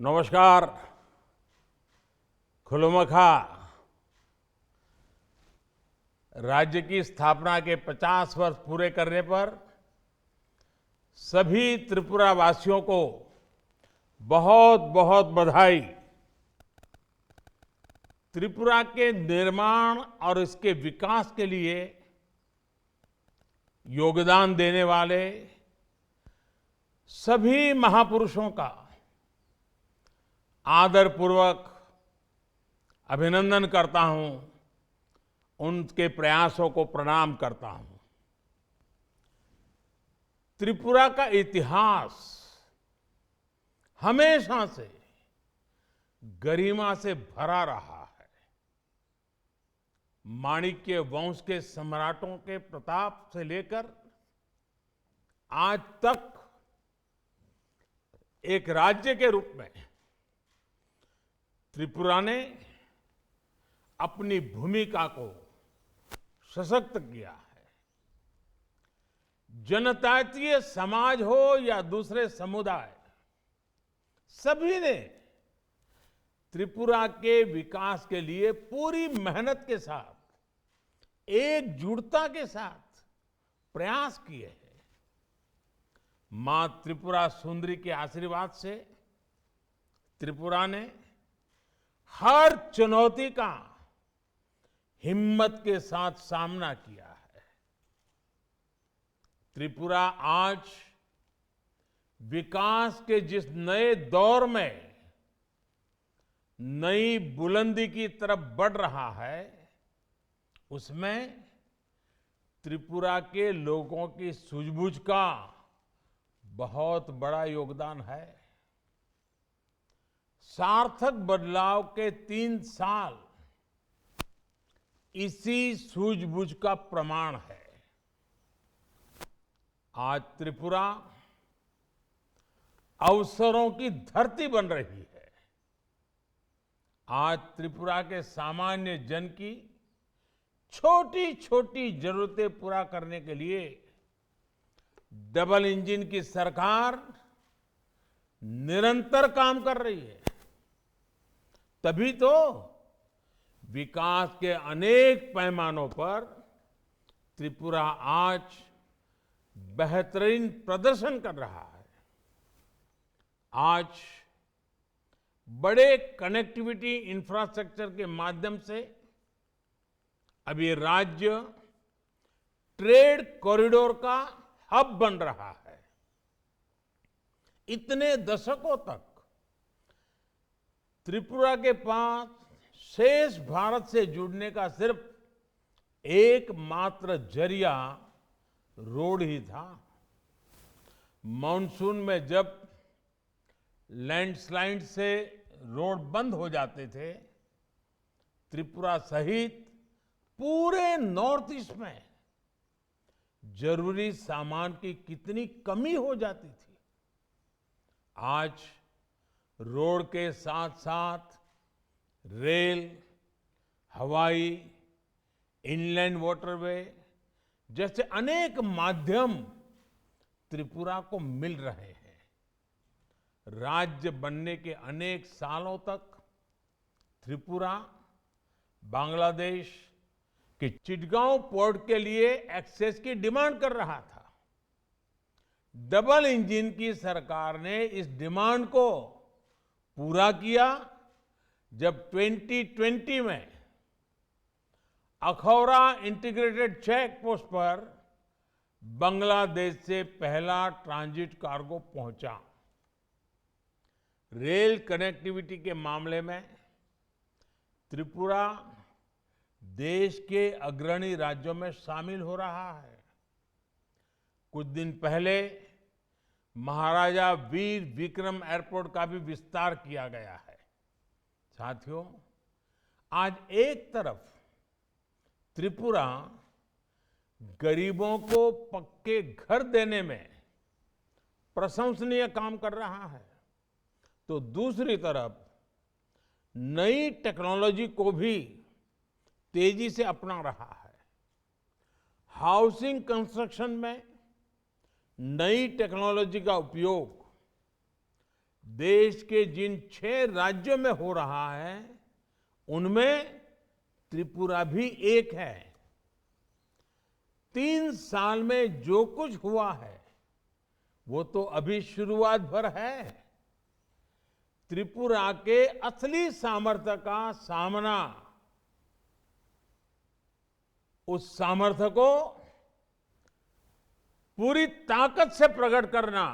नमस्कार। खुलुमखा। राज्य की स्थापना के 50 वर्ष पूरे करने पर सभी त्रिपुरा वासियों को बहुत बहुत बधाई। त्रिपुरा के निर्माण और इसके विकास के लिए योगदान देने वाले सभी महापुरुषों का आदरपूर्वक अभिनंदन करता हूं, उनके प्रयासों को प्रणाम करता हूं। त्रिपुरा का इतिहास हमेशा से गरिमा से भरा रहा है। माणिक्य वंश के सम्राटों के प्रताप से लेकर आज तक एक राज्य के रूप में त्रिपुरा ने अपनी भूमिका को सशक्त किया है। जनजातीय समाज हो या दूसरे समुदाय, सभी ने त्रिपुरा के विकास के लिए पूरी मेहनत के साथ, एकजुटता के साथ प्रयास किए हैं। मां त्रिपुरा सुंदरी के आशीर्वाद से त्रिपुरा ने हर चुनौती का हिम्मत के साथ सामना किया है। त्रिपुरा आज विकास के जिस नए दौर में नई बुलंदी की तरफ बढ़ रहा है, उसमें त्रिपुरा के लोगों की सूझबूझ का बहुत बड़ा योगदान है। सार्थक बदलाव के 3 साल इसी सूझबूझ का प्रमाण है। आज त्रिपुरा अवसरों की धरती बन रही है। आज त्रिपुरा के सामान्य जन की छोटी छोटी जरूरतें पूरा करने के लिए डबल इंजन की सरकार निरंतर काम कर रही है। तभी तो विकास के अनेक पैमानों पर त्रिपुरा आज बेहतरीन प्रदर्शन कर रहा है। आज बड़े कनेक्टिविटी इंफ्रास्ट्रक्चर के माध्यम से अब ये राज्य ट्रेड कॉरिडोर का हब बन रहा है। इतने दशकों तक त्रिपुरा के पास शेष भारत से जुड़ने का सिर्फ एकमात्र जरिया रोड ही था। मानसून में जब लैंडस्लाइड से रोड बंद हो जाते थे, त्रिपुरा सहित पूरे नॉर्थ ईस्ट में जरूरी सामान की कितनी कमी हो जाती थी। आज रोड के साथ साथ रेल, हवाई, इनलैंड वाटरवे जैसे अनेक माध्यम त्रिपुरा को मिल रहे हैं। राज्य बनने के अनेक सालों तक त्रिपुरा बांग्लादेश के चिटगांव पोर्ट के लिए एक्सेस की डिमांड कर रहा था। डबल इंजन की सरकार ने इस डिमांड को पूरा किया जब 2020 में अखौरा इंटीग्रेटेड चेक पोस्ट पर बांग्लादेश से पहला ट्रांजिट कार्गो पहुंचा। रेल कनेक्टिविटी के मामले में त्रिपुरा देश के अग्रणी राज्यों में शामिल हो रहा है। कुछ दिन पहले महाराजा वीर विक्रम एयरपोर्ट का भी विस्तार किया गया है। साथियों, आज एक तरफ त्रिपुरा गरीबों को पक्के घर देने में प्रशंसनीय काम कर रहा है, तो दूसरी तरफ नई टेक्नोलॉजी को भी तेजी से अपना रहा है। हाउसिंग कंस्ट्रक्शन में नई टेक्नोलॉजी का उपयोग देश के जिन 6 राज्यों में हो रहा है उनमें त्रिपुरा भी एक है। 3 साल में जो कुछ हुआ है वो तो अभी शुरुआत भर है। त्रिपुरा के असली सामर्थ्य का सामना, उस सामर्थ्य को पूरी ताकत से प्रकट करना,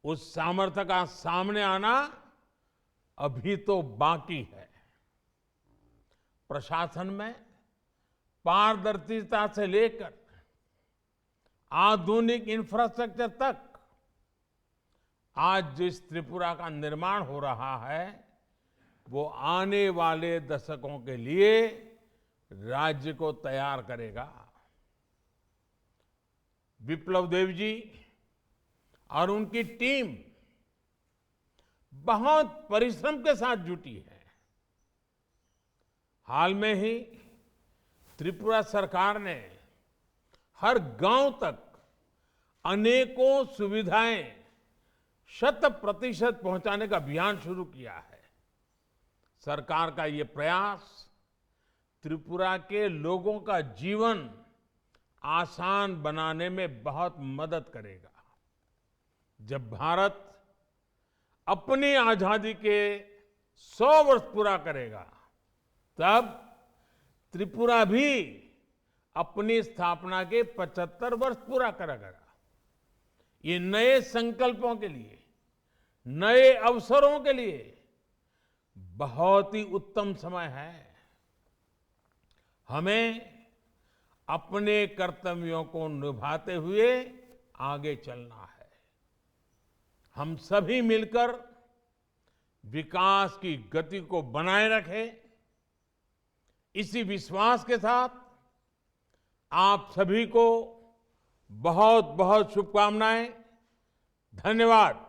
उस सामर्थ्य का सामने आना अभी तो बाकी है। प्रशासन में पारदर्शिता से लेकर आधुनिक इंफ्रास्ट्रक्चर तक आज जिस त्रिपुरा का निर्माण हो रहा है वो आने वाले दशकों के लिए राज्य को तैयार करेगा। विप्लव देव जी और उनकी टीम बहुत परिश्रम के साथ जुटी है। हाल में ही त्रिपुरा सरकार ने हर गांव तक अनेकों सुविधाएं 100% पहुंचाने का अभियान शुरू किया है। सरकार का ये प्रयास त्रिपुरा के लोगों का जीवन आसान बनाने में बहुत मदद करेगा। जब भारत अपनी आजादी के 100 वर्ष पूरा करेगा तब त्रिपुरा भी अपनी स्थापना के 75 वर्ष पूरा करेगा। ये नए संकल्पों के लिए, नए अवसरों के लिए बहुत ही उत्तम समय है। हमें अपने कर्तव्यों को निभाते हुए आगे चलना है। हम सभी मिलकर विकास की गति को बनाए रखें। इसी विश्वास के साथ आप सभी को बहुत बहुत शुभकामनाएं। धन्यवाद।